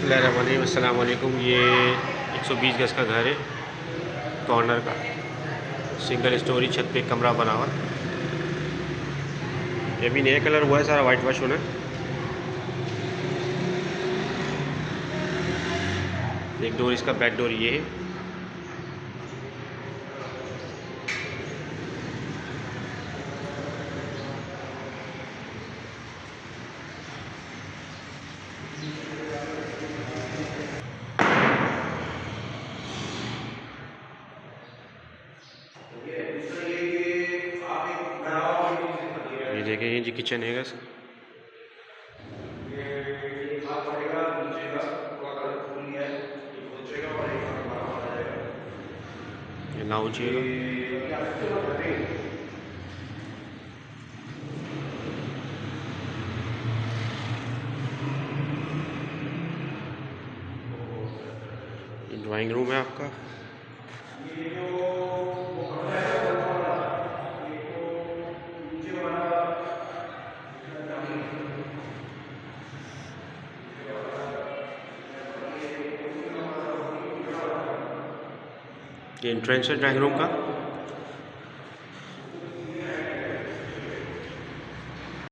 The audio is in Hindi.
अस्सलाम वालेकुम। ये 120 गज़ का घर है, कॉर्नर का सिंगल स्टोरी, छत पे कमरा बना हुआ। ये भी नया कलर हुआ है, सारा वाइट वॉश होना है। एक डोर इसका बैक डोर ये है। ये देखें, ये जी किचन है इसका। ये लाउंज है। ड्राइंग रूम है आपका। ये एंट्रेंस है ड्राइंग रूम का।